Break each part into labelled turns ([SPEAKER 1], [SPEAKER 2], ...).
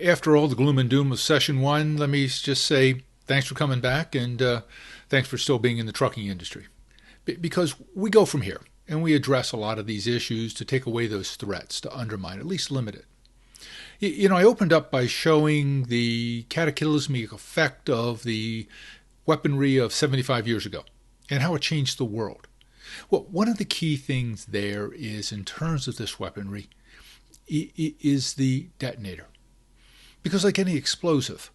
[SPEAKER 1] After all the gloom and doom of session one, let me just say thanks for coming back and thanks for still being in the trucking industry. Because we go from here and we address a lot of these issues to take away those threats, to undermine, at least limit it. I opened up by showing the cataclysmic effect of the weaponry of 75 years ago and how it changed the world. Well, one of the key things there is, in terms of this weaponry, is the detonator. Because like any explosive,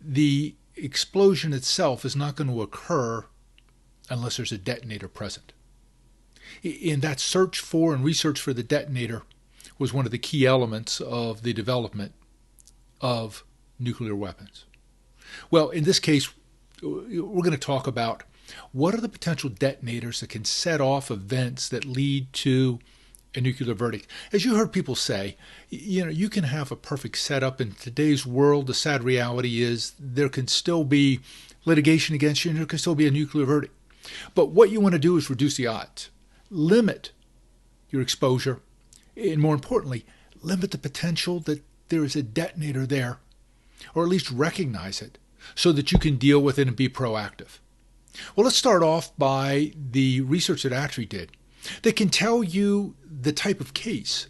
[SPEAKER 1] the explosion itself is not going to occur unless there's a detonator present. In that search for and research for the detonator was one of the key elements of the development of nuclear weapons. Well, in this case, we're going to talk about what are the potential detonators that can set off events that lead to a nuclear verdict. As you heard people say, you can have a perfect setup. In today's world, the sad reality is there can still be litigation against you and there can still be a nuclear verdict. But what you want to do is reduce the odds, limit your exposure, and more importantly, limit the potential that there is a detonator there, or at least recognize it so that you can deal with it and be proactive. Well, let's start off by the research that ATA did. They can tell you the type of case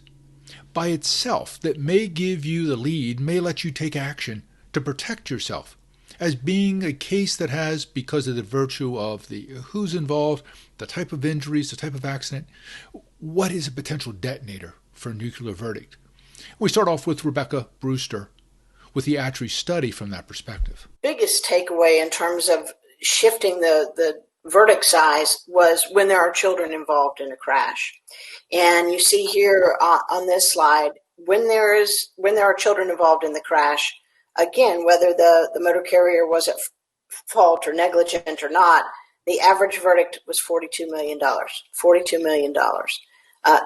[SPEAKER 1] by itself that may give you the lead, may let you take action to protect yourself as being a case that has, because of the virtue of the who's involved, the type of injuries, the type of accident, what is a potential detonator for a nuclear verdict. We start off with Rebecca Brewster with the ATA study from that perspective.
[SPEAKER 2] Biggest takeaway in terms of shifting the verdict size was when there are children involved in a crash. And you see here on this slide, when there are children involved in the crash, again, whether the motor carrier was at fault or negligent or not, the average verdict was $42 million. $42 million.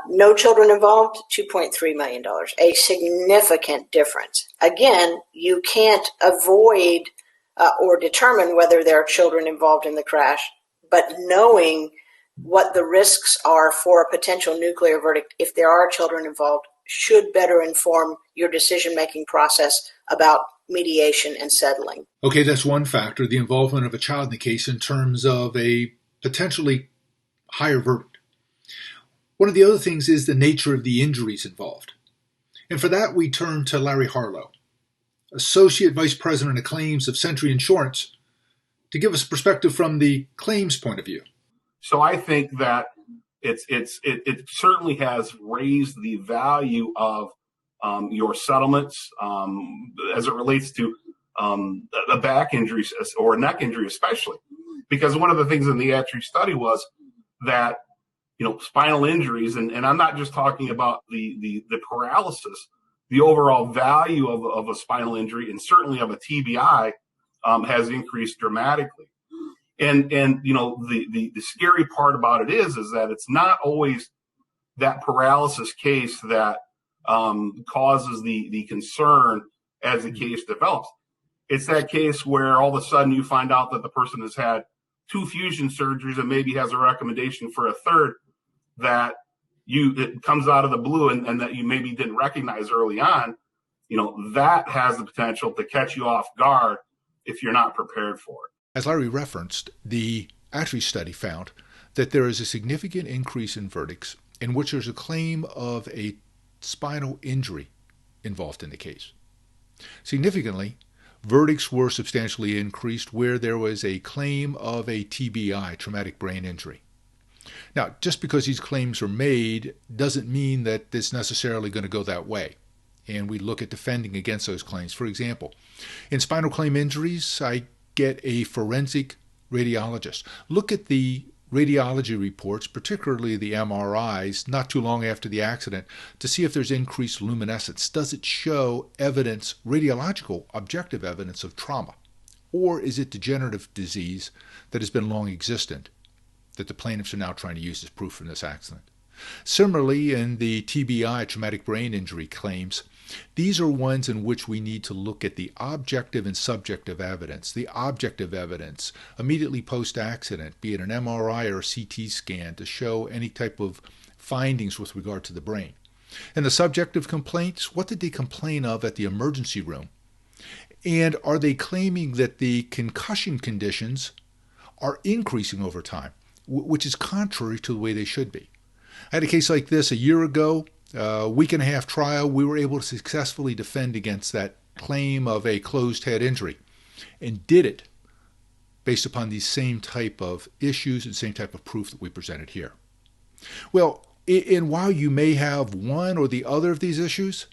[SPEAKER 2] No children involved, $2.3 million. A significant difference. Again, you can't avoid or determine whether there are children involved in the crash, but knowing what the risks are for a potential nuclear verdict if there are children involved should better inform your decision-making process about mediation and settling.
[SPEAKER 1] Okay, that's one factor, the involvement of a child in the case in terms of a potentially higher verdict. One of the other things is the nature of the injuries involved. And for that, we turn to Larry Harlow, Associate Vice President of Claims of Century Insurance, to give us perspective from the claims point of view.
[SPEAKER 3] So I think that it certainly has raised the value of your settlements as it relates to a back injury or a neck injury, especially because one of the things in the ATA study was that spinal injuries, and I'm not just talking about the paralysis, the overall value of a spinal injury and certainly of a TBI has increased dramatically. And the scary part about it is that it's not always that paralysis case that causes the concern as the case develops. It's that case where all of a sudden you find out that the person has had 2 fusion surgeries and maybe has a recommendation for a third that it comes out of the blue and that you maybe didn't recognize early on. That has the potential to catch you off guard if you're not prepared for it.
[SPEAKER 1] As Larry referenced, the ATA study found that there is a significant increase in verdicts in which there's a claim of a spinal injury involved in the case. Significantly, verdicts were substantially increased where there was a claim of a TBI, traumatic brain injury. Now, just because these claims are made doesn't mean that it's necessarily going to go that way. And we look at defending against those claims. For example, in spinal claim injuries, I get a forensic radiologist. Look at the radiology reports, particularly the MRIs, not too long after the accident, to see if there's increased luminescence. Does it show evidence, radiological, objective evidence of trauma? Or is it degenerative disease that has been long existent that the plaintiffs are now trying to use as proof from this accident? Similarly, in the TBI, traumatic brain injury claims, these are ones in which we need to look at the objective and subjective evidence. The objective evidence immediately post-accident, be it an MRI or a CT scan, to show any type of findings with regard to the brain. And the subject of complaints, what did they complain of at the emergency room? And are they claiming that the concussion conditions are increasing over time, which is contrary to the way they should be? I had a case like this a year ago, a week and a half trial. We were able to successfully defend against that claim of a closed head injury and did it based upon these same type of issues and same type of proof that we presented here. Well, and while you may have one or the other of these issues,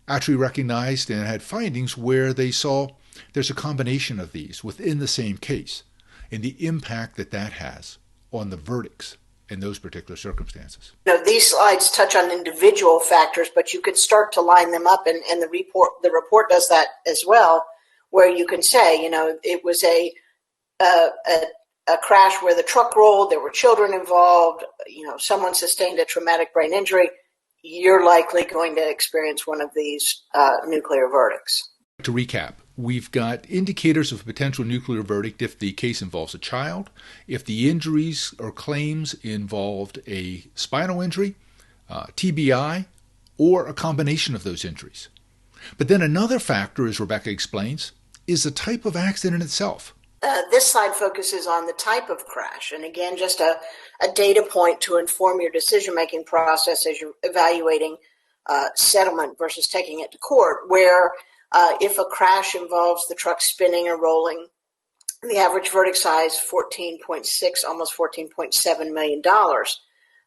[SPEAKER 1] actually recognized and had findings where they saw there's a combination of these within the same case and the impact that that has on the verdicts in those particular circumstances.
[SPEAKER 2] These slides touch on individual factors, but you could start to line them up, and the report does that as well, where you can say, it was a crash where the truck rolled, there were children involved, someone sustained a traumatic brain injury. You're likely going to experience one of these nuclear verdicts.
[SPEAKER 1] To recap, we've got indicators of a potential nuclear verdict if the case involves a child, if the injuries or claims involved a spinal injury, TBI, or a combination of those injuries. But then another factor, as Rebecca explains, is the type of accident itself.
[SPEAKER 2] This slide focuses on the type of crash, and again, just a data point to inform your decision-making process as you're evaluating settlement versus taking it to court, where if a crash involves the truck spinning or rolling, the average verdict size, 14.6, almost $14.7 million.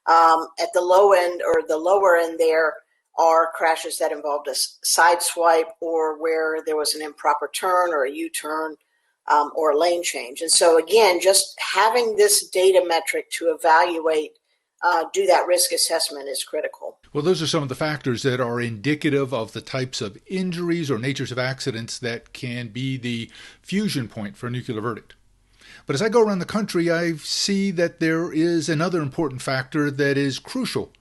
[SPEAKER 2] At the low end or the lower end there are crashes that involved a side swipe or where there was an improper turn or a U-turn, or a lane change. And so again, just having this data metric to evaluate, do that risk assessment is critical.
[SPEAKER 1] Well, those are some of the factors that are indicative of the types of injuries or natures of accidents that can be the fusion point for a nuclear verdict. But as I go around the country, I see that there is another important factor that is crucial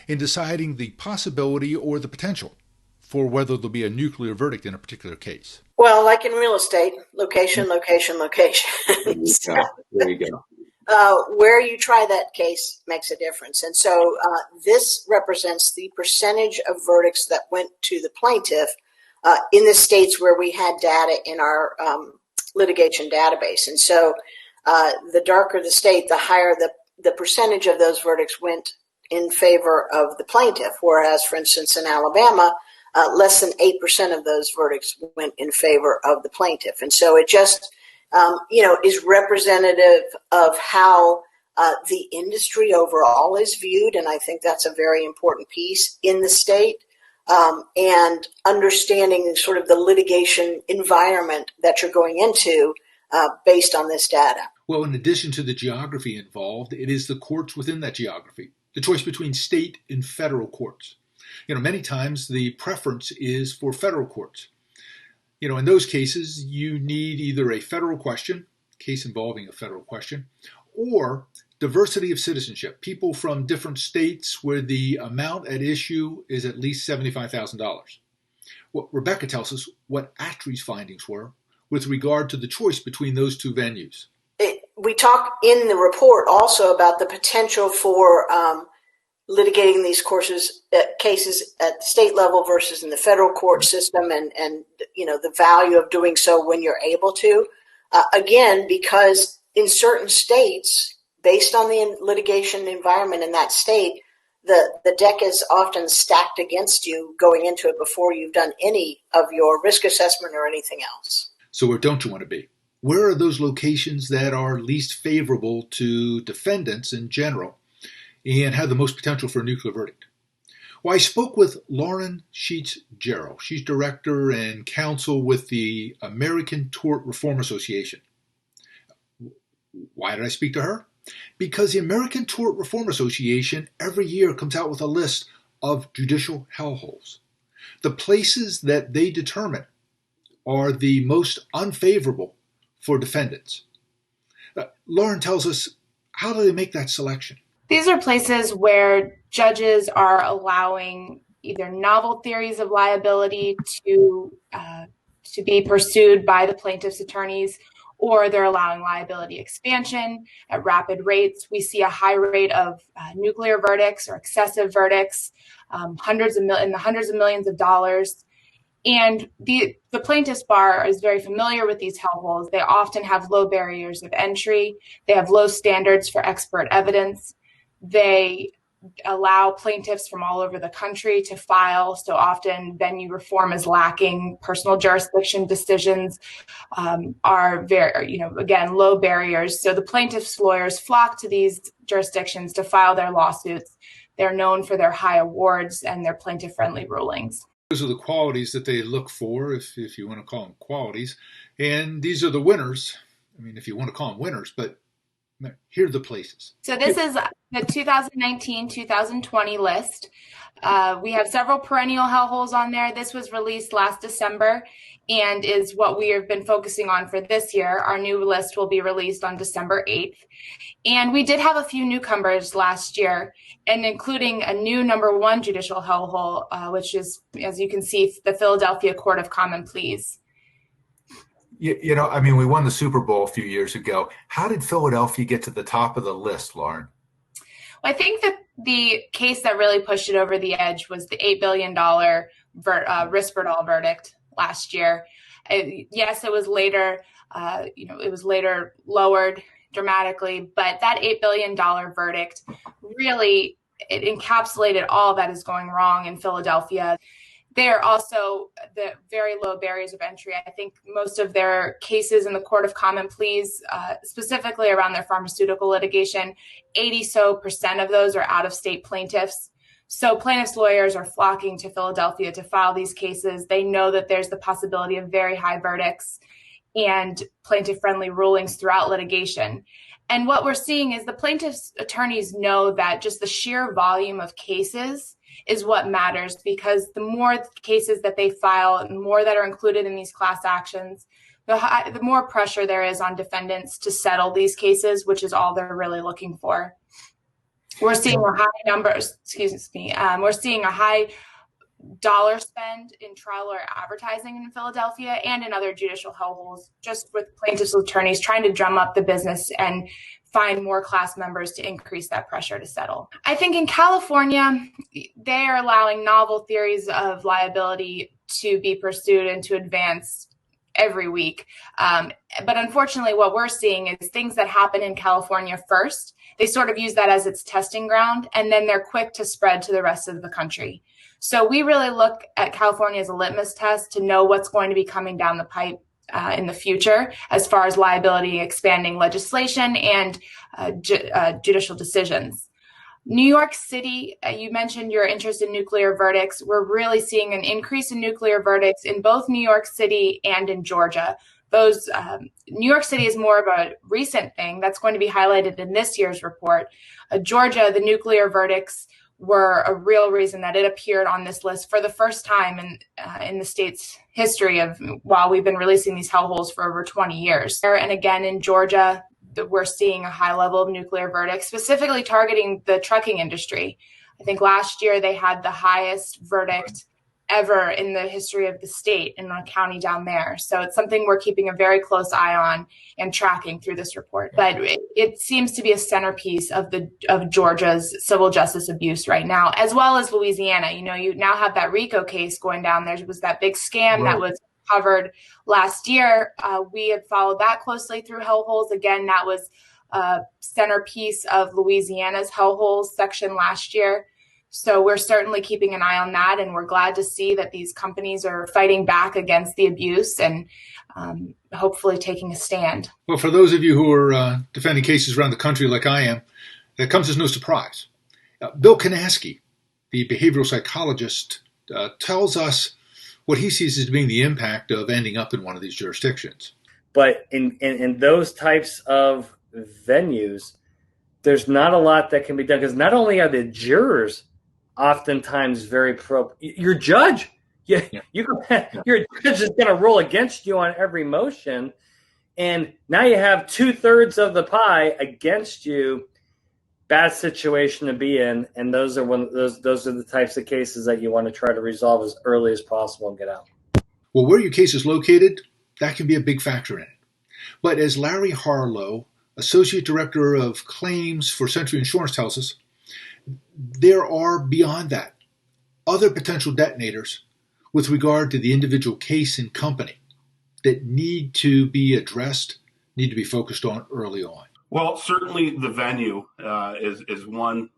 [SPEAKER 1] in deciding the possibility or the potential for whether there'll be a nuclear verdict in a particular case.
[SPEAKER 2] Well, like in real estate, location, location, location.
[SPEAKER 3] There you go.
[SPEAKER 2] Where you try that case makes a difference. And so this represents the percentage of verdicts that went to the plaintiff in the states where we had data in our litigation database. And so the darker the state, the higher the percentage of those verdicts went in favor of the plaintiff. Whereas, for instance, in Alabama, less than 8% of those verdicts went in favor of the plaintiff. And so it just, is representative of how the industry overall is viewed. And I think that's a very important piece in the state, and understanding sort of the litigation environment that you're going into based on this data.
[SPEAKER 1] Well, in addition to the geography involved, it is the courts within that geography, the choice between state and federal courts. Many times the preference is for federal courts. In those cases, you need either a federal question, case involving a federal question, or diversity of citizenship, people from different states where the amount at issue is at least $75,000. Well, Rebecca tells us what ATRI's findings were with regard to the choice between those two venues.
[SPEAKER 2] We talk in the report also about the potential for litigating these cases at the state level versus in the federal court system, and the value of doing so when you're able to. Again, because in certain states, based on the litigation environment in that state, the deck is often stacked against you going into it before you've done any of your risk assessment or anything else.
[SPEAKER 1] So where don't you want to be? Where are those locations that are least favorable to defendants in general and have the most potential for a nuclear verdict? Well, I spoke with Lauren Sheets-Jarrow. She's director and counsel with the American Tort Reform Association. Why did I speak to her? Because the American Tort Reform Association every year comes out with a list of judicial hellholes. The places that they determine are the most unfavorable for defendants. Lauren tells us, how do they make that selection?
[SPEAKER 4] These are places where judges are allowing either novel theories of liability to be pursued by the plaintiff's attorneys, or they're allowing liability expansion at rapid rates. We see a high rate of nuclear verdicts or excessive verdicts, in the hundreds of millions of dollars. And the plaintiff's bar is very familiar with these hellholes. They often have low barriers of entry. They have low standards for expert evidence. They allow plaintiffs from all over the country to file. So often venue reform is lacking. Personal jurisdiction decisions are very, again, low barriers. So the plaintiffs' lawyers flock to these jurisdictions to file their lawsuits. They're known for their high awards and their plaintiff-friendly rulings.
[SPEAKER 1] Those are the qualities that they look for, if you want to call them qualities. And these are the winners. I mean, if you want to call them winners, but here are the places.
[SPEAKER 4] So this is the 2019-2020 list. We have several perennial hellholes on there. This was released last December and is what we have been focusing on for this year. Our new list will be released on December 8th. And we did have a few newcomers last year, and including a new number one judicial hellhole, which is, as you can see, the Philadelphia Court of Common Pleas.
[SPEAKER 5] We won the Super Bowl a few years ago. How did Philadelphia get to the top of the list, Lauren?
[SPEAKER 4] Well, I think that the case that really pushed it over the edge was the $8 billion Risperdal verdict last year. Yes, it was later, lowered dramatically, but that $8 billion verdict really, it encapsulated all that is going wrong in Philadelphia. They are also the very low barriers of entry. I think most of their cases in the Court of Common Pleas, specifically around their pharmaceutical litigation, 80% of those are out-of-state plaintiffs. So plaintiffs' lawyers are flocking to Philadelphia to file these cases. They know that there's the possibility of very high verdicts and plaintiff-friendly rulings throughout litigation. And what we're seeing is the plaintiffs' attorneys know that just the sheer volume of cases is what matters, because the more cases that they file and more that are included in these class actions, the more pressure there is on defendants to settle these cases, which is all they're really looking for. We're seeing a high numbers, we're seeing a high dollar spend in trial lawyer advertising in Philadelphia and in other judicial hellholes, just with plaintiffs' attorneys trying to drum up the business and find more class members to increase that pressure to settle. I think in California, they are allowing novel theories of liability to be pursued and to advance every week. But unfortunately, what we're seeing is things that happen in California first, they sort of use that as its testing ground, and then they're quick to spread to the rest of the country. So we really look at California as a litmus test to know what's going to be coming down the pipe in the future as far as liability expanding legislation and judicial decisions. New York City, you mentioned your interest in nuclear verdicts. We're really seeing an increase in nuclear verdicts in both New York City and in Georgia. New York City is more of a recent thing that's going to be highlighted in this year's report. Georgia, the nuclear verdicts were a real reason that it appeared on this list for the first time in the state's history while we've been releasing these hellholes for over 20 years. And again, in Georgia, we're seeing a high level of nuclear verdicts, specifically targeting the trucking industry. I think last year they had the highest verdict ever in the history of the state in a county down there. So it's something we're keeping a very close eye on and tracking through this report. But it seems to be a centerpiece of Georgia's civil justice abuse right now, as well as Louisiana. You now have that RICO case going down. There was that big scam that was covered last year. We had followed that closely through hellholes. Again, that was a centerpiece of Louisiana's hellholes section last year. So we're certainly keeping an eye on that, and we're glad to see that these companies are fighting back against the abuse and hopefully taking a stand.
[SPEAKER 1] Well, for those of you who are defending cases around the country like I am, that comes as no surprise. Bill Kanaski, the behavioral psychologist, tells us what he sees as being the impact of ending up in one of these jurisdictions.
[SPEAKER 6] But in those types of venues, there's not a lot that can be done, because not only are the jurors oftentimes very your judge, your judge is going to rule against you on every motion, and now you have 2/3 of the pie against you. Bad situation to be in, and those are the types of cases that you want to try to resolve as early as possible and get out.
[SPEAKER 1] Well, where your case is located, that can be a big factor in it. But as Larry Harlow, Associate Director of Claims for Century Insurance, tells us, there are beyond that other potential detonators with regard to the individual case and company that need to be addressed, need to be focused on early on.
[SPEAKER 3] Well, certainly the venue is one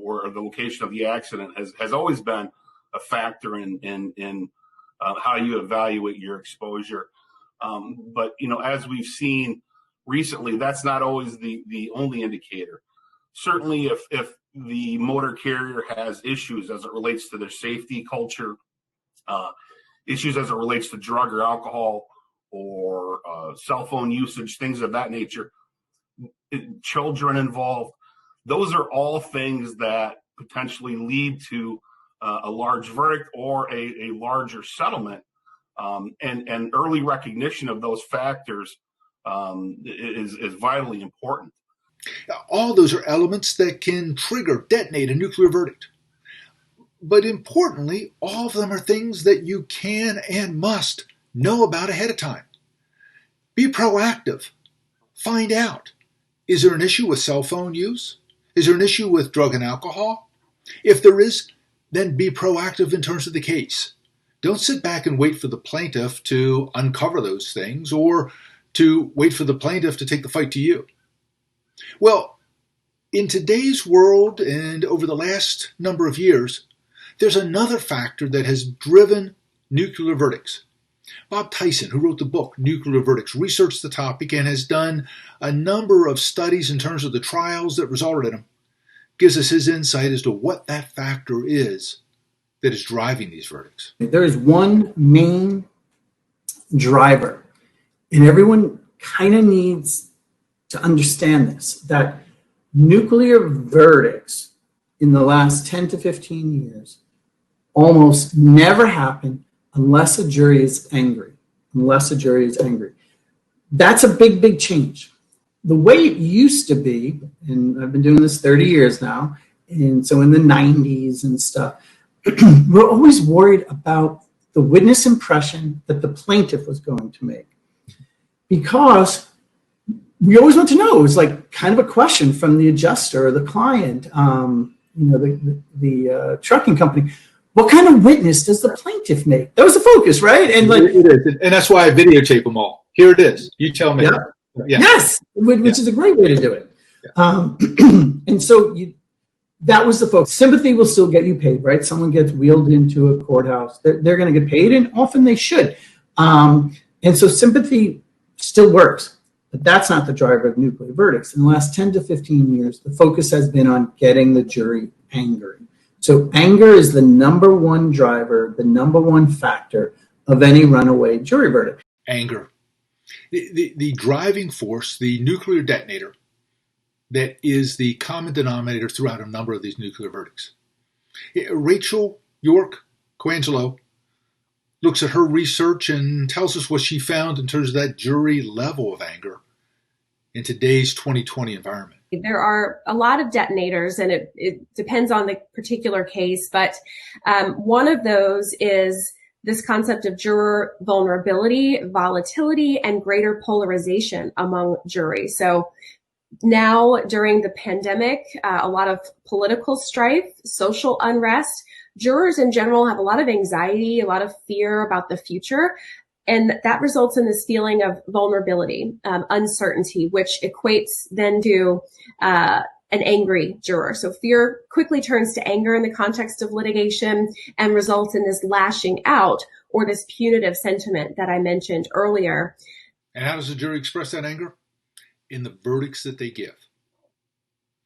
[SPEAKER 3] where the location of the accident has always been a factor in how you evaluate your exposure. But as we've seen recently, that's not always the only indicator. Certainly, if the motor carrier has issues as it relates to their safety culture, issues as it relates to drug or alcohol or cell phone usage, things of that nature, children involved, those are all things that potentially lead to a large verdict or a larger settlement. And early recognition of those factors is vitally important.
[SPEAKER 1] All those are elements that can detonate a nuclear verdict. But importantly, all of them are things that you can and must know about ahead of time. Be proactive. Find out. Is there an issue with cell phone use? Is there an issue with drug and alcohol? If there is, then be proactive in terms of the case. Don't sit back and wait for the plaintiff to uncover those things or to wait for the plaintiff to take the fight to you. Well, in today's world and over the last number of years, there's another factor that has driven nuclear verdicts. Bob Tyson, who wrote the book Nuclear Verdicts, researched the topic and has done a number of studies in terms of the trials that resulted in them. Gives us his insight as to what that factor is that is driving these verdicts.
[SPEAKER 7] There is one main driver, and everyone kind of needs to understand this, that nuclear verdicts in the last 10 to 15 years almost never happen unless a jury is angry. That's a big, big change. The way it used to be, and I've been doing this 30 years now, and so in the 90s and stuff, we're always worried about the witness impression that the plaintiff was going to make. Because we always want to know, it was like kind of a question from the adjuster or the client, the trucking company. What kind of witness does the plaintiff make? That was the focus, right? And like
[SPEAKER 1] it is. And that's why I videotape them all. Here it is. You tell me.
[SPEAKER 7] Yeah.
[SPEAKER 1] Yeah.
[SPEAKER 7] Yes, which is a great way to do it. Yeah. And so that was the focus. Sympathy will still get you paid, right? Someone gets wheeled into a courthouse. They're going to get paid, and often they should. And so sympathy still works, but that's not the driver of nuclear verdicts. In the last 10 to 15 years, the focus has been on getting the jury angry. So anger is the number one driver, the number one factor of any runaway jury verdict.
[SPEAKER 1] Anger. The driving force, the nuclear detonator, that is the common denominator throughout a number of these nuclear verdicts. Rachel York Coangelo looks at her research and tells us what she found in terms of that jury level of anger in today's 2020 environment.
[SPEAKER 8] There are a lot of detonators, and it depends on the particular case, but one of those is this concept of juror vulnerability, volatility, and greater polarization among juries. So now during the pandemic, a lot of political strife, social unrest, jurors in general have a lot of anxiety, a lot of fear about the future. And that results in this feeling of vulnerability, uncertainty, which equates then to an angry juror. So fear quickly turns to anger in the context of litigation and results in this lashing out or this punitive sentiment that I mentioned earlier.
[SPEAKER 1] And how does the jury express that anger? In the verdicts that they give.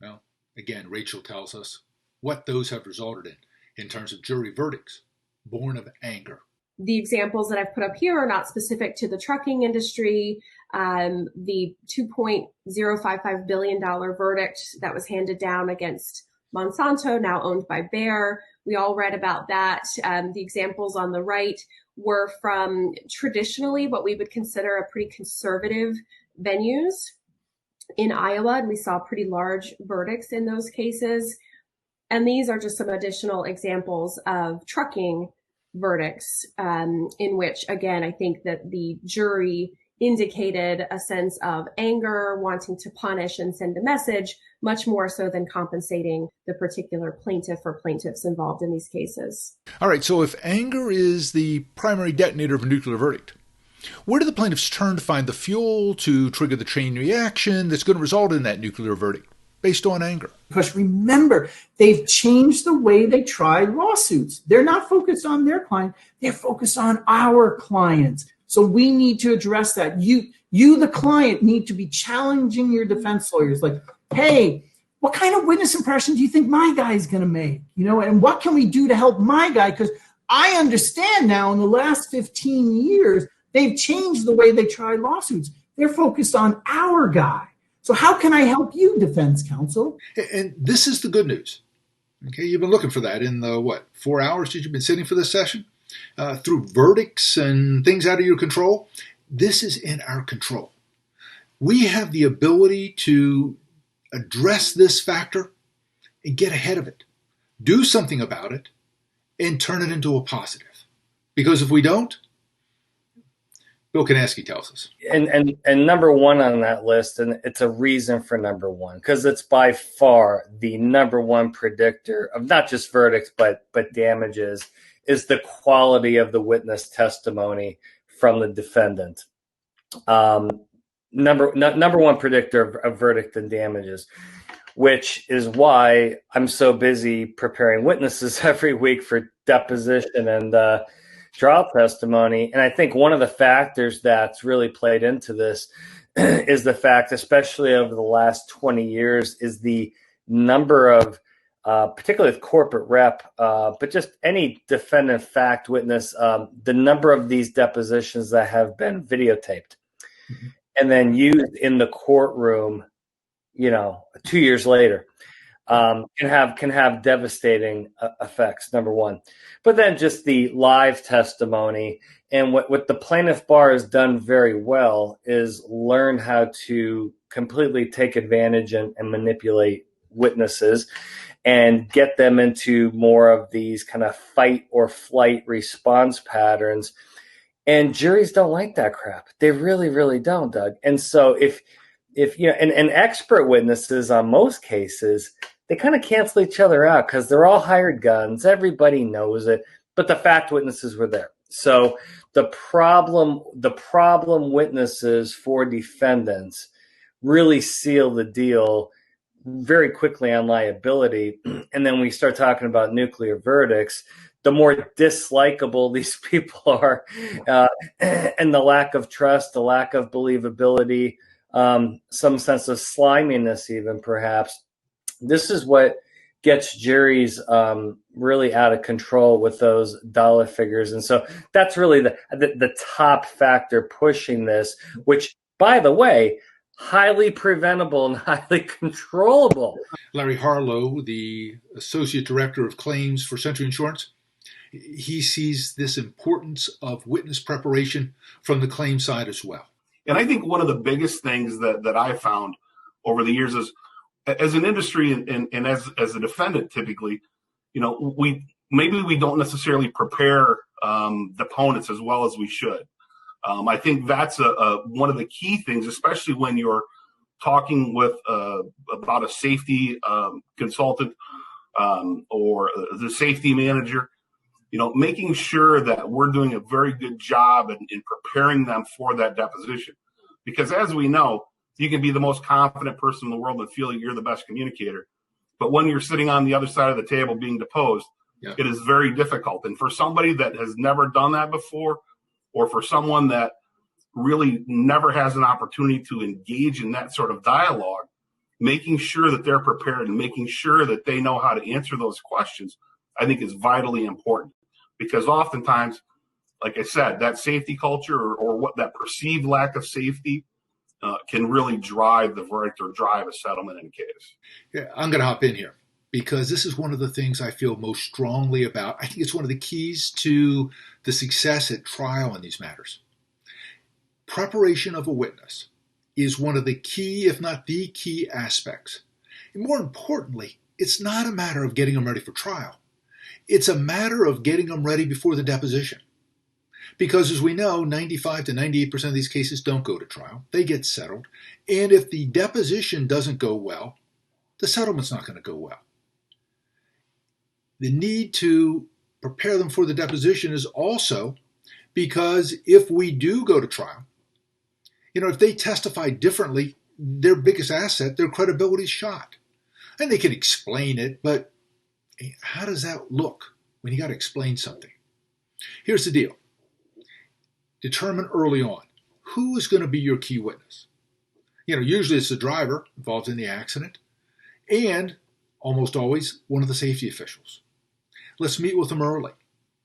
[SPEAKER 1] Well, again, Rachel tells us what those have resulted in terms of jury verdicts born of anger.
[SPEAKER 8] The examples that I've put up here are not specific to the trucking industry. The $2.055 billion verdict that was handed down against Monsanto, now owned by Bayer. We all read about that. The examples on the right were from traditionally what we would consider a pretty conservative venues in Iowa, and we saw pretty large verdicts in those cases. And these are just some additional examples of trucking verdicts in which, again, I think that the jury indicated a sense of anger, wanting to punish and send a message, much more so than compensating the particular plaintiff or plaintiffs involved in these cases.
[SPEAKER 1] All right, so if anger is the primary detonator of a nuclear verdict, where do the plaintiffs turn to find the fuel to trigger the chain reaction that's going to result in that nuclear verdict based on anger?
[SPEAKER 7] Because remember, they've changed the way they try lawsuits. They're not focused on their client, they're focused on our clients. So we need to address that. You, the client, need to be challenging your defense lawyers. Like, hey, what kind of witness impression do you think my guy is going to make? And what can we do to help my guy? Because I understand now in the last 15 years, they've changed the way they try lawsuits. They're focused on our guy. So how can I help you, defense counsel?
[SPEAKER 1] And this is the good news. Okay, you've been looking for that in the, 4 hours that you've been sitting for this session? Through verdicts and things out of your control, this is in our control. We have the ability to address this factor and get ahead of it, do something about it, and turn it into a positive. Because if we don't, Bill Kanaski tells us.
[SPEAKER 6] And number one on that list, and it's a reason for number one, because it's by far the number one predictor of not just verdicts, but damages, is the quality of the witness testimony from the defendant. Number one predictor of verdict and damages, which is why I'm so busy preparing witnesses every week for deposition and trial testimony. And I think one of the factors that's really played into this is the fact, especially over the last 20 years, is the number of particularly with corporate rep, but just any defendant fact witness, the number of these depositions that have been videotaped and then used in the courtroom, 2 years later, can have devastating effects, number one. But then just the live testimony, and what the plaintiff bar has done very well is learn how to completely take advantage and manipulate witnesses and get them into more of these kind of fight or flight response patterns. And juries don't like that crap. They really, really don't, Doug. And so if and expert witnesses on most cases, they kind of cancel each other out because they're all hired guns. Everybody knows it, but the fact witnesses were there. So the problem witnesses for defendants really seal the deal very quickly on liability. And then we start talking about nuclear verdicts, the more dislikable these people are, and the lack of trust, the lack of believability, some sense of sliminess even perhaps. This is what gets juries really out of control with those dollar figures. And so that's really the top factor pushing this, which, by the way, highly preventable and highly controllable.
[SPEAKER 1] Larry Harlow, the Associate Director of Claims for Century Insurance, he sees this importance of witness preparation from the claim side as well.
[SPEAKER 3] And I think one of the biggest things that I found over the years is, as an industry and as a defendant, typically, we don't necessarily prepare deponents as well as we should. I think that's one of the key things, especially when you're talking with about a safety consultant or the safety manager. Making sure that we're doing a very good job in preparing them for that deposition, because as we know, you can be the most confident person in the world and feel like you're the best communicator, but when you're sitting on the other side of the table being deposed, It is very difficult. And for somebody that has never done that before, or for someone that really never has an opportunity to engage in that sort of dialogue, making sure that they're prepared and making sure that they know how to answer those questions, I think is vitally important. Because oftentimes, like I said, that safety culture or what that perceived lack of safety can really drive the verdict or drive a settlement in a case.
[SPEAKER 1] Yeah, I'm going to hop in here because this is one of the things I feel most strongly about. I think it's one of the keys to the success at trial in these matters. Preparation of a witness is one of the key, if not the key aspects. And more importantly, it's not a matter of getting them ready for trial. It's a matter of getting them ready before the deposition. Because as we know, 95 to 98% of these cases don't go to trial. They get settled. And if the deposition doesn't go well, the settlement's not going to go well. The need to prepare them for the deposition is also because if we do go to trial, if they testify differently, their biggest asset, their credibility is shot. And they can explain it, but how does that look when you got to explain something? Here's the deal. Determine early on who is going to be your key witness. Usually it's the driver involved in the accident and almost always one of the safety officials. Let's meet with them early.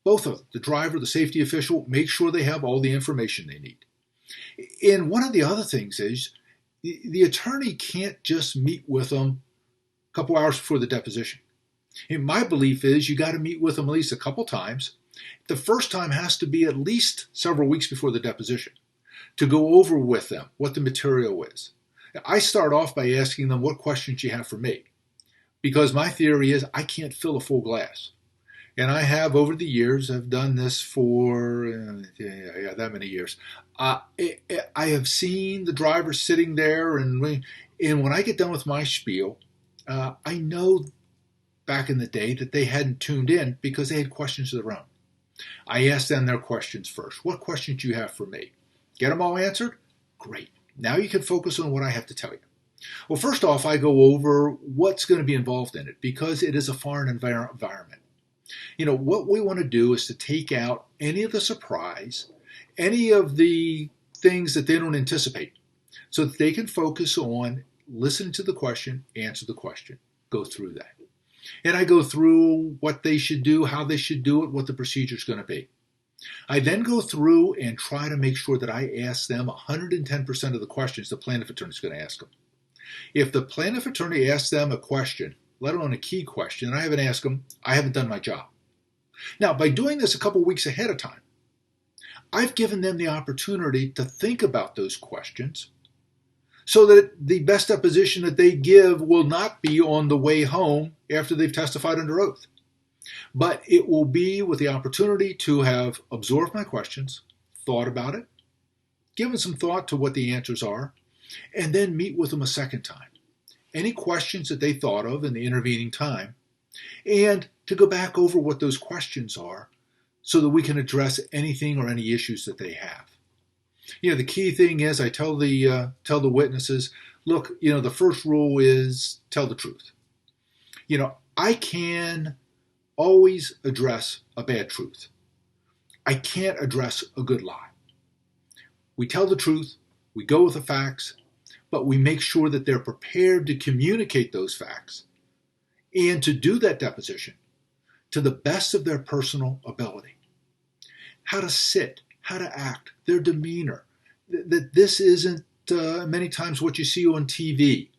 [SPEAKER 1] Both of them, the driver, the safety official, make sure they have all the information they need. And one of the other things is the attorney can't just meet with them a couple hours before the deposition. And my belief is you got to meet with them at least a couple times. The first time has to be at least several weeks before the deposition to go over with them what the material is. I start off by asking them what questions you have for me, because my theory is I can't fill a full glass. And I have over the years, I've done this for that many years. I have seen the driver sitting there, and when I get done with my spiel, I know back in the day that they hadn't tuned in because they had questions of their own. I asked them their questions first. What questions do you have for me? Get them all answered? Great. Now you can focus on what I have to tell you. Well, first off, I go over what's going to be involved in it because it is a foreign environment. What we want to do is to take out any of the surprise, any of the things that they don't anticipate, so that they can focus on listen to the question, answer the question, go through that. And I go through what they should do, how they should do it, what the procedure is going to be. I then go through and try to make sure that I ask them 110% of the questions the plaintiff attorney is going to ask them. If the plaintiff attorney asks them a question, let alone a key question, and I haven't asked them, I haven't done my job. Now, by doing this a couple weeks ahead of time, I've given them the opportunity to think about those questions so that the best deposition that they give will not be on the way home after they've testified under oath. But it will be with the opportunity to have absorbed my questions, thought about it, given some thought to what the answers are, and then meet with them a second time. Any questions that they thought of in the intervening time, and to go back over what those questions are so that we can address anything or any issues that they have. The key thing is I tell the witnesses, look, the first rule is tell the truth. I can always address a bad truth. I can't address a good lie. We tell the truth, we go with the facts, but we make sure that they're prepared to communicate those facts and to do that deposition to the best of their personal ability. How to sit, how to act, their demeanor. That this isn't many times what you see on TV.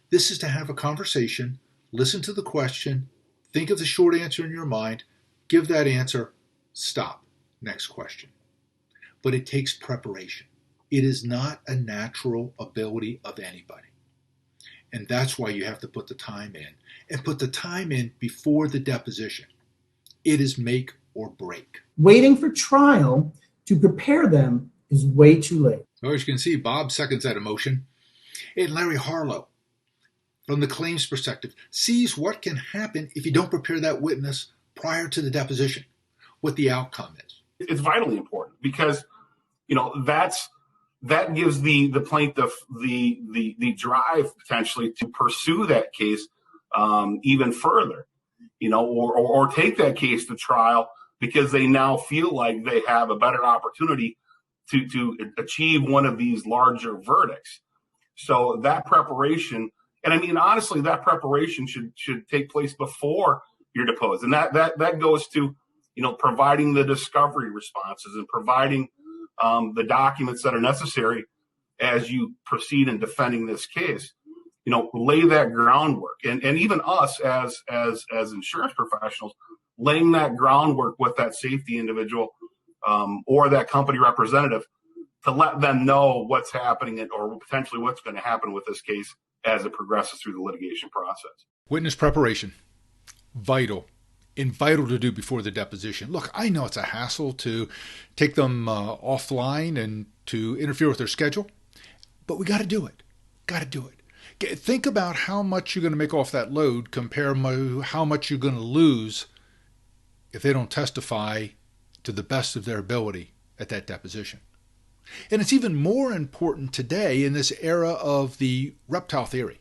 [SPEAKER 1] This is to have a conversation, listen to the question, think of the short answer in your mind, give that answer, stop, next question. But it takes preparation. It is not a natural ability of anybody. And that's why you have to put the time in. And put the time in before the deposition. It is make or break.
[SPEAKER 7] Waiting for trial to prepare them is way too late.
[SPEAKER 1] Well, as you can see, Bob seconds that emotion. And Larry Harlow, from the claims perspective, sees what can happen if you don't prepare that witness prior to the deposition, what the outcome is.
[SPEAKER 3] It's vitally important because, that gives the plaintiff the drive potentially to pursue that case even further, or take that case to trial because they now feel like they have a better opportunity to achieve one of these larger verdicts. So that preparation, and I mean, honestly, that preparation should take place before you're deposed. And that goes to, providing the discovery responses and providing the documents that are necessary as you proceed in defending this case. Lay that groundwork, and even us as insurance professionals, laying that groundwork with that safety individual or that company representative to let them know what's happening or potentially what's going to happen with this case as it progresses through the litigation process.
[SPEAKER 1] Witness preparation, vital, and vital to do before the deposition. Look, I know it's a hassle to take them offline and to interfere with their schedule, but we got to do it. Got to do it. Think about how much you're going to make off that load compared to how much you're going to lose if they don't testify to the best of their ability at that deposition. And it's even more important today in this era of the reptile theory,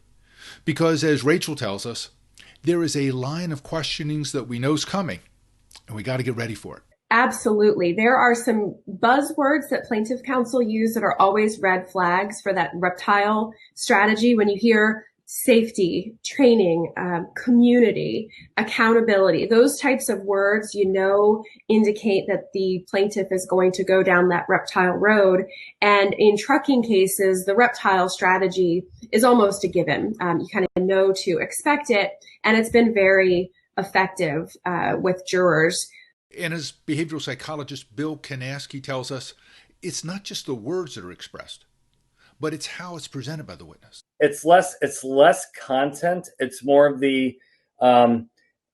[SPEAKER 1] because as Rachel tells us, there is a line of questionings that we know is coming, and we got to get ready for it.
[SPEAKER 8] Absolutely. There are some buzzwords that plaintiff counsel use that are always red flags for that reptile strategy. When you hear safety, training, community, accountability, those types of words, indicate that the plaintiff is going to go down that reptile road. And in trucking cases, the reptile strategy is almost a given. You kind of know to expect it, and it's been very effective with jurors.
[SPEAKER 1] And as behavioral psychologist Bill Kanaski tells us, it's not just the words that are expressed, but it's how it's presented by the witness.
[SPEAKER 6] It's less content. It's more of the,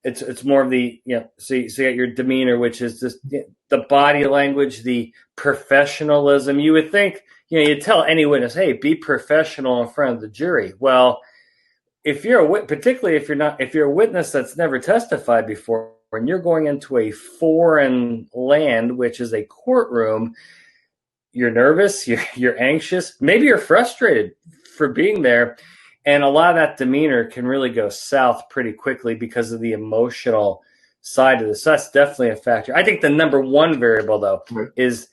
[SPEAKER 6] it's more of the, so you got your demeanor, which is just the body language, the professionalism. You would think, you tell any witness, hey, be professional in front of the jury. Well, if you're particularly if you're a witness that's never testified before, and you're going into a foreign land, which is a courtroom, you're nervous, you're anxious, maybe you're frustrated for being there. And a lot of that demeanor can really go south pretty quickly because of the emotional side of this. So that's definitely a factor. I think the number one variable, though, is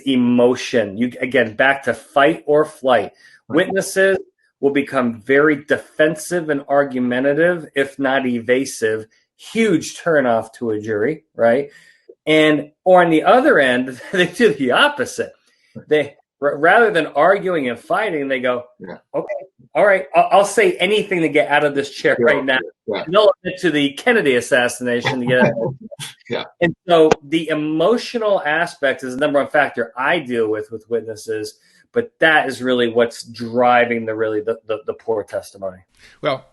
[SPEAKER 6] emotion. Again, back to fight or flight. Witnesses will become very defensive and argumentative, if not evasive. Huge turnoff to a jury, right? Or on the other end, they do the opposite. They, rather than arguing and fighting, they go, okay, all right, I'll say anything to get out of this chair right now. They'll admit to the Kennedy assassination to get out. And so the emotional aspect is the number one factor I deal with witnesses, but that is really what's driving the poor testimony.
[SPEAKER 1] Well,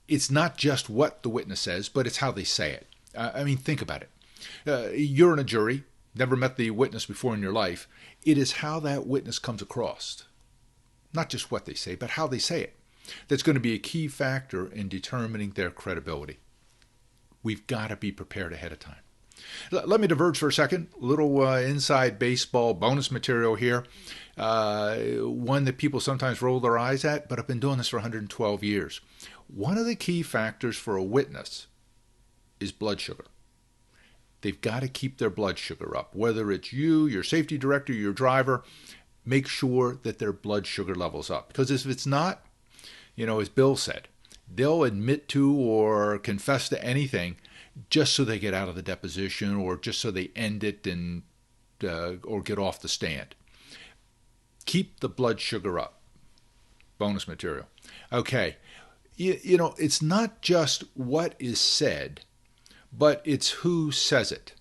[SPEAKER 1] it's not just what the witness says, but it's how they say it. Think about it. You're in a jury, never met the witness before in your life. It is how that witness comes across, not just what they say, but how they say it, that's going to be a key factor in determining their credibility. We've got to be prepared ahead of time. Let me diverge for a second. A little inside baseball bonus material here. One that people sometimes roll their eyes at, but I've been doing this for 112 years. One of the key factors for a witness is blood sugar. They've got to keep their blood sugar up. Whether it's you, your safety director, your driver, make sure that their blood sugar level's up. Because if it's not, as Bill said, they'll admit to or confess to anything just so they get out of the deposition or just so they end it and or get off the stand. Keep the blood sugar up. Bonus material. Okay. It's not just what is said, but it's who says it.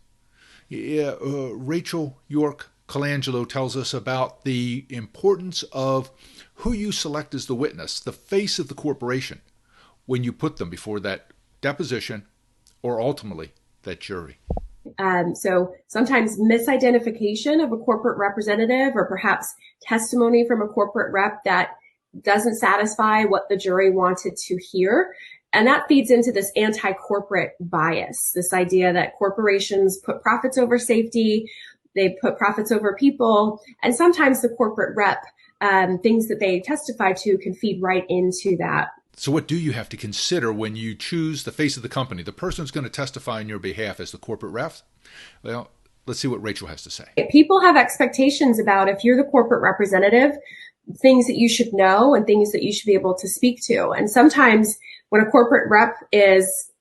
[SPEAKER 1] Rachel York Colangelo tells us about the importance of who you select as the witness, the face of the corporation, when you put them before that deposition or ultimately that jury.
[SPEAKER 8] So sometimes misidentification of a corporate representative or perhaps testimony from a corporate rep that doesn't satisfy what the jury wanted to hear. And that feeds into this anti-corporate bias, this idea that corporations put profits over safety, they put profits over people, and sometimes the corporate rep, things that they testify to can feed right into that.
[SPEAKER 1] So what do you have to consider when you choose the face of the company, the person who's going to testify on your behalf as the corporate rep? Well, let's see what Rachel has to say.
[SPEAKER 8] People have expectations about, if you're the corporate representative, things that you should know and things that you should be able to speak to. And sometimes when a corporate rep is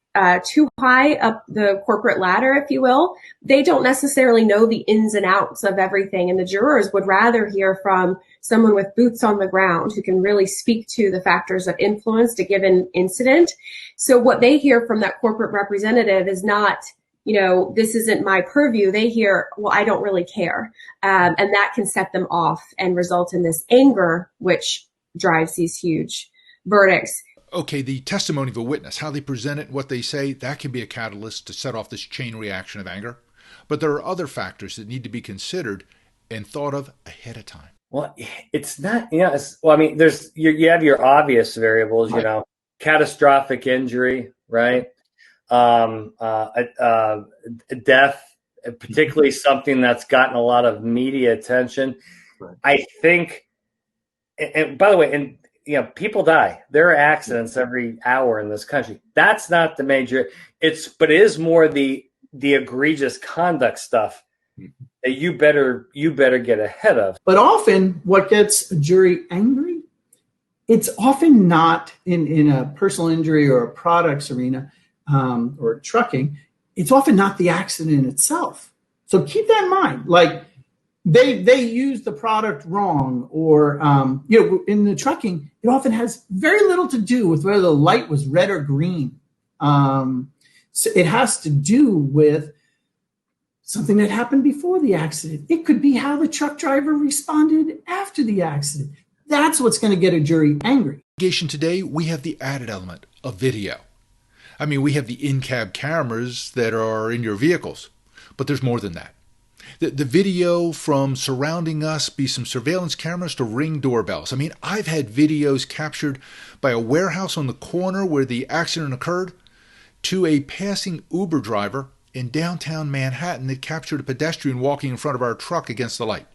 [SPEAKER 8] too high up the corporate ladder, if you will, they don't necessarily know the ins and outs of everything. And the jurors would rather hear from someone with boots on the ground who can really speak to the factors that influenced a given incident. So what they hear from that corporate representative is not, this isn't my purview. They hear, well, I don't really care. And that can set them off and result in this anger, which drives these huge verdicts.
[SPEAKER 1] Okay, the testimony of a witness, how they present it, what they say, that can be a catalyst to set off this chain reaction of anger. But there are other factors that need to be considered and thought of ahead of time.
[SPEAKER 6] Well, it's not, well, I mean, you have your obvious variables,
[SPEAKER 1] Right.
[SPEAKER 6] Catastrophic injury, right? Death, particularly something that's gotten a lot of media attention.
[SPEAKER 5] Right.
[SPEAKER 6] I think, and by the way, people die. There are accidents every hour in this country. That's not the major. But it is more the egregious conduct stuff that you better get ahead of.
[SPEAKER 7] But often what gets a jury angry, it's often not in a personal injury or a products arena or trucking. It's often not the accident itself. So keep that in mind. Like they use the product wrong, or in the trucking, it often has very little to do with whether the light was red or green. So it has to do with something that happened before the accident. It could be how the truck driver responded after the accident. That's what's going to get a jury angry.
[SPEAKER 1] Litigation today, we have the added element of video. I mean, we have the in-cab cameras that are in your vehicles, but there's more than that. The video from surrounding us, be some surveillance cameras to Ring doorbells. I mean, I've had videos captured by a warehouse on the corner where the accident occurred to a passing Uber driver in downtown Manhattan that captured a pedestrian walking in front of our truck against the light.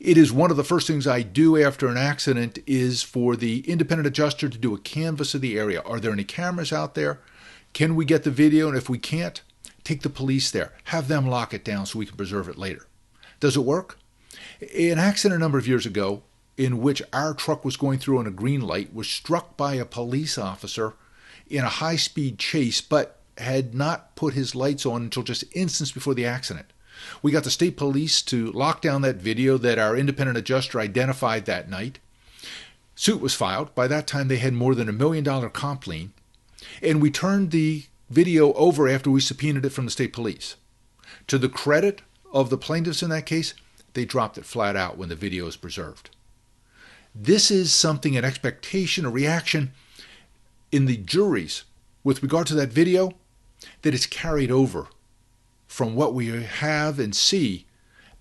[SPEAKER 1] It is one of the first things I do after an accident is for the independent adjuster to do a canvass of the area. Are there any cameras out there? Can we get the video? And if we can't, take the police there. Have them lock it down so we can preserve it later. Does it work? An accident a number of years ago in which our truck was going through on a green light was struck by a police officer in a high-speed chase, but had not put his lights on until just instance before the accident. We got the state police to lock down that video that our independent adjuster identified that night. Suit was filed. By that time, they had more than $1 million comp lien. And we turned the video over after we subpoenaed it from the state police. To the credit of the plaintiffs in that case, they dropped it flat out when the video is preserved. This is something, an expectation, a reaction in the juries with regard to that video that is carried over from what we have and see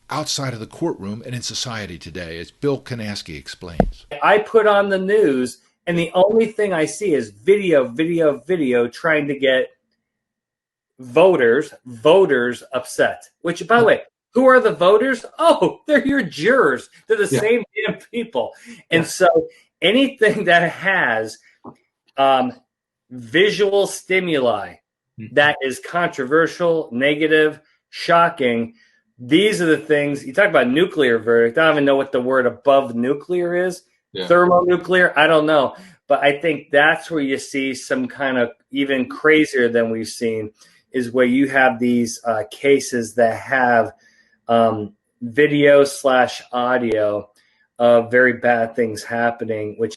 [SPEAKER 1] outside of the courtroom and in society today, as Bill Kanaski explains.
[SPEAKER 6] I put on the news, and the only thing I see is video trying to get voters upset. Which, by the way, who are the voters? Oh, they're your jurors. They're the same damn people. And so anything that has visual stimuli that is controversial, negative, shocking, these are the things. You talk about nuclear verdict. I don't even know what the word above nuclear is. Thermonuclear, I don't know. But I think that's where you see some kind of even crazier than we've seen, is where you have these cases that have video/audio of very bad things happening, which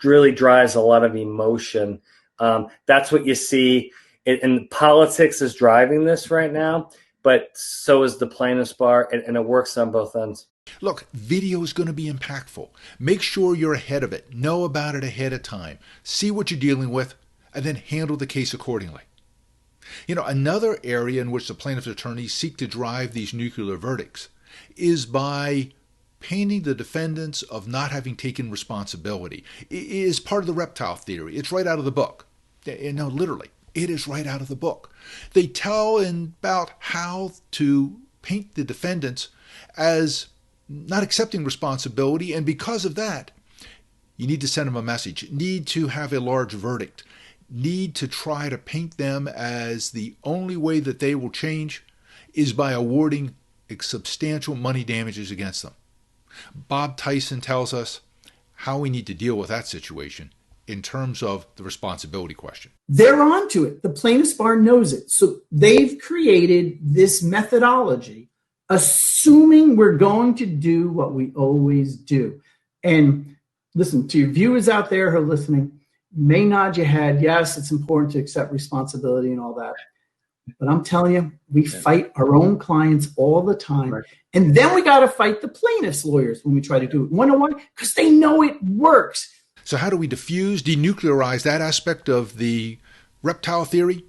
[SPEAKER 6] really drives a lot of emotion. That's what you see. And politics is driving this right now, but so is the plaintiff's bar, and it works on both ends.
[SPEAKER 1] Look, video is going to be impactful. Make sure you're ahead of it. Know about it ahead of time. See what you're dealing with, and then handle the case accordingly. Another area in which the plaintiff's attorneys seek to drive these nuclear verdicts is by painting the defendants of not having taken responsibility. It is part of the reptile theory. It's right out of the book. No, literally. It is right out of the book. They tell about how to paint the defendants as not accepting responsibility, and because of that, you need to send them a message, need to have a large verdict, need to try to paint them as the only way that they will change is by awarding substantial money damages against them. Bob Tyson tells us how we need to deal with that situation in terms of the responsibility question.
[SPEAKER 7] They're onto it. The plaintiff's bar knows it. So they've created this methodology, assuming we're going to do what we always do. And listen, to your viewers out there who are listening, you may nod your head. Yes, it's important to accept responsibility and all that. But I'm telling you, we fight our own clients all the time. Right. And then we got to fight the plaintiff's lawyers when we try to do it. Want to why? Because they know it works.
[SPEAKER 1] So how do we diffuse, denuclearize that aspect of the reptile theory?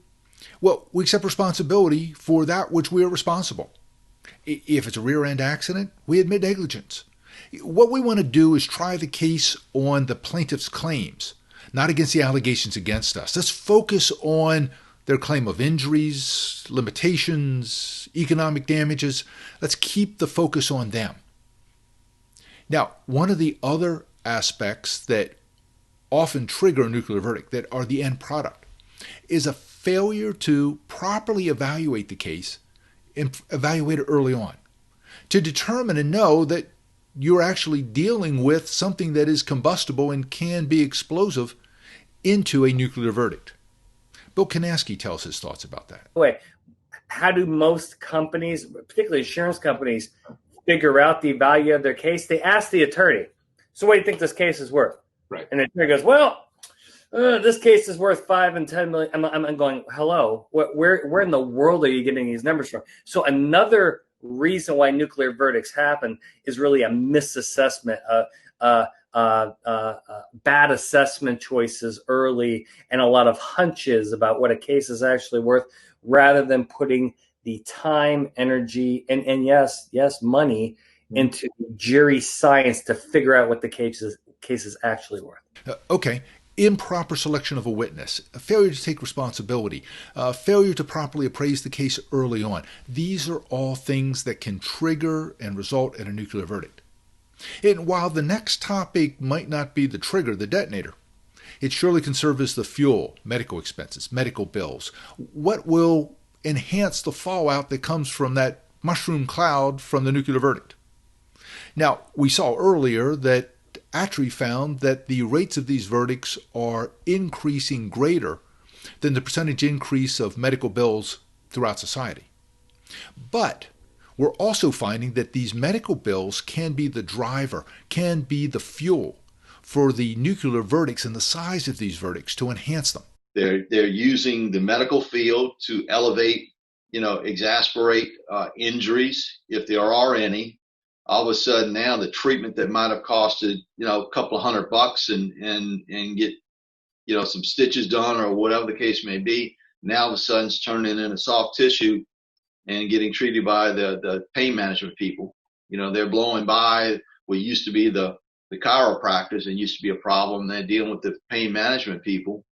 [SPEAKER 1] Well, we accept responsibility for that which we are responsible. If it's a rear end accident, we admit negligence. What we want to do is try the case on the plaintiff's claims, not against the allegations against us. Let's focus on their claim of injuries, limitations, economic damages. Let's keep the focus on them. Now, one of the other aspects that often trigger a nuclear verdict, that are the end product, is a failure to properly evaluate the case and evaluate it early on, to determine and know that you're actually dealing with something that is combustible and can be explosive into a nuclear verdict. Bill Kanaski tells his thoughts about that.
[SPEAKER 6] Wait, how do most companies, particularly insurance companies, figure out the value of their case? They ask the attorney, so what do you think this case is worth?
[SPEAKER 5] Right.
[SPEAKER 6] And the attorney goes, well, this case is worth $5 and $10 million. I'm going, hello, where in the world are you getting these numbers from? So another reason why nuclear verdicts happen is really a misassessment, bad assessment choices early, and a lot of hunches about what a case is actually worth, rather than putting the time, energy, and yes, money into jury science to figure out what the case is actually worth.
[SPEAKER 1] Okay. Improper selection of a witness, a failure to take responsibility, failure to properly appraise the case early on. These are all things that can trigger and result in a nuclear verdict. And while the next topic might not be the trigger, the detonator, it surely can serve as the fuel, medical expenses, medical bills. What will enhance the fallout that comes from that mushroom cloud from the nuclear verdict? Now, we saw earlier that ATA found that the rates of these verdicts are increasing greater than the percentage increase of medical bills throughout society. But we're also finding that these medical bills can be the driver, can be the fuel for the nuclear verdicts and the size of these verdicts to enhance them.
[SPEAKER 9] They're using the medical field to elevate, exasperate injuries, if there are any. All of a sudden now the treatment that might have costed, a couple of $100 and get, some stitches done or whatever the case may be, now all of a sudden it's turning into soft tissue and getting treated by the pain management people. They're blowing by what used to be the chiropractors and used to be a problem. They're dealing with the pain management people,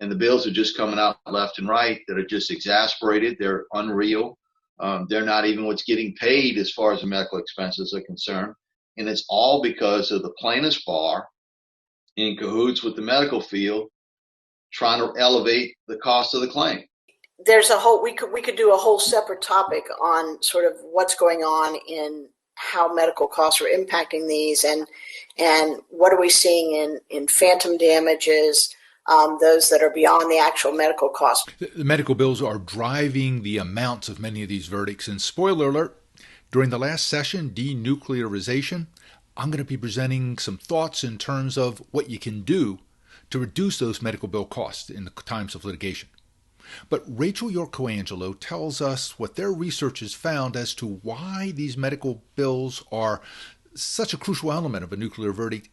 [SPEAKER 9] and the bills are just coming out left and right that are just exasperated. They're unreal. They're not even what's getting paid as far as the medical expenses are concerned. And it's all because of the plaintiff's bar in cahoots with the medical field trying to elevate the cost of the claim.
[SPEAKER 2] There's we could do a whole separate topic on sort of what's going on in how medical costs are impacting these, and what are we seeing in phantom damages, those that are beyond the actual medical cost.
[SPEAKER 1] The medical bills are driving the amounts of many of these verdicts. And spoiler alert, during the last session, denuclearization, I'm going to be presenting some thoughts in terms of what you can do to reduce those medical bill costs in the times of litigation. But Rachel York-Coangelo tells us what their research has found as to why these medical bills are such a crucial element of a nuclear verdict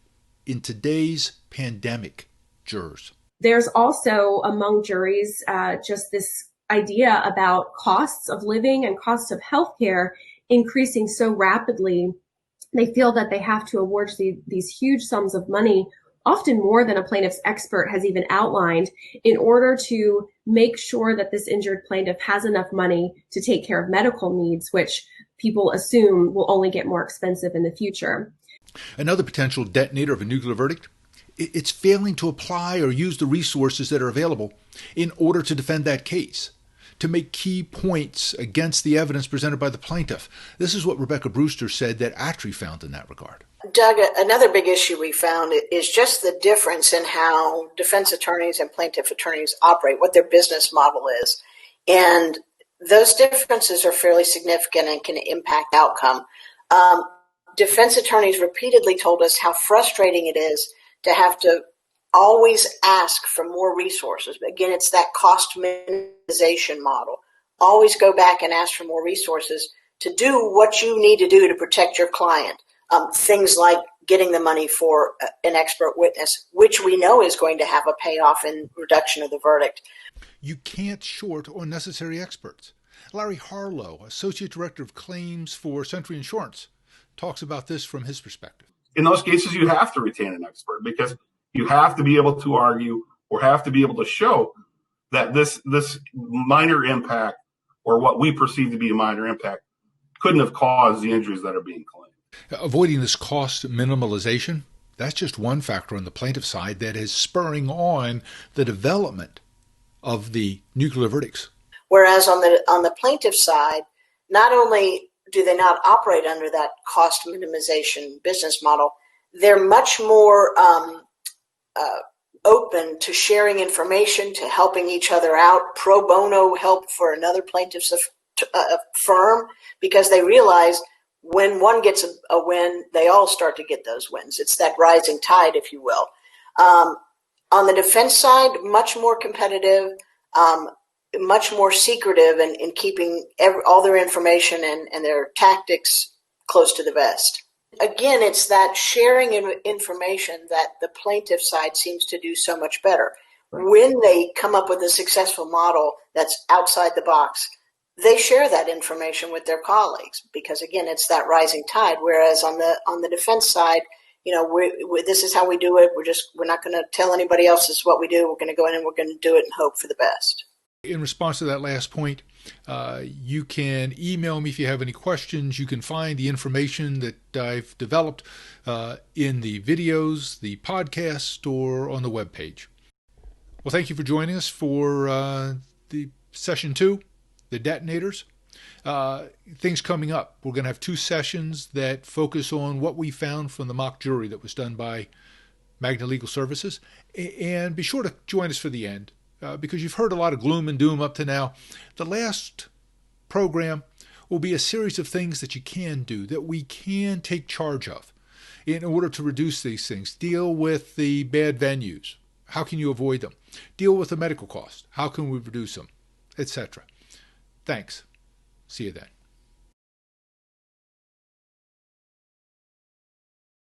[SPEAKER 1] in today's pandemic jurors.
[SPEAKER 8] There's also among juries just this idea about costs of living and costs of healthcare increasing so rapidly. They feel that they have to award these huge sums of money, often more than a plaintiff's expert has even outlined, in order to make sure that this injured plaintiff has enough money to take care of medical needs, which people assume will only get more expensive in the future.
[SPEAKER 1] Another potential detonator of a nuclear verdict, it's failing to apply or use the resources that are available in order to defend that case, to make key points against the evidence presented by the plaintiff. This is what Rebecca Brewster said that ATA found in that regard.
[SPEAKER 2] Doug, another big issue we found is just the difference in how defense attorneys and plaintiff attorneys operate, what their business model is. And those differences are fairly significant and can impact outcome. Defense attorneys repeatedly told us how frustrating it is to have to always ask for more resources. Again, it's that cost minimization model. Always go back and ask for more resources to do what you need to do to protect your client. Things like getting the money for an expert witness, which we know is going to have a payoff in reduction of the verdict.
[SPEAKER 1] You can't short unnecessary experts. Larry Harlow, Associate Director of Claims for Century Insurance, talks about this from his perspective.
[SPEAKER 3] In those cases, you have to retain an expert because you have to be able to argue or have to be able to show that this minor impact, or what we perceive to be a minor impact, couldn't have caused the injuries that are being claimed.
[SPEAKER 1] Avoiding this cost minimalization, that's just one factor on the plaintiff side that is spurring on the development of the nuclear verdicts.
[SPEAKER 2] Whereas on the plaintiff side, not only do they not operate under that cost minimization business model, they're much more open to sharing information, to helping each other out, pro bono help for another plaintiff's firm, because they realize when one gets a win, they all start to get those wins. It's that rising tide, if you will. On the defense side, much more competitive, much more secretive in keeping all their information and their tactics close to the vest. Again, it's that sharing information that the plaintiff side seems to do so much better. Right. When they come up with a successful model that's outside the box, they share that information with their colleagues because, again, it's that rising tide. Whereas on the defense side, this is how we do it. We're not going to tell anybody else this is what we do. We're going to go in and we're going to do it and hope for the best.
[SPEAKER 1] In response to that last point, you can email me if you have any questions. You can find the information that I've developed in the videos, the podcast, or on the webpage. Well, thank you for joining us for the session 2, the detonators. Things coming up. We're going to have 2 sessions that focus on what we found from the mock jury that was done by Magna Legal Services. And be sure to join us for the end. Because you've heard a lot of gloom and doom up to now. The last program will be a series of things that you can do, that we can take charge of in order to reduce these things. Deal with the bad venues. How can you avoid them? Deal with the medical costs. How can we reduce them? Etc. Thanks. See you then.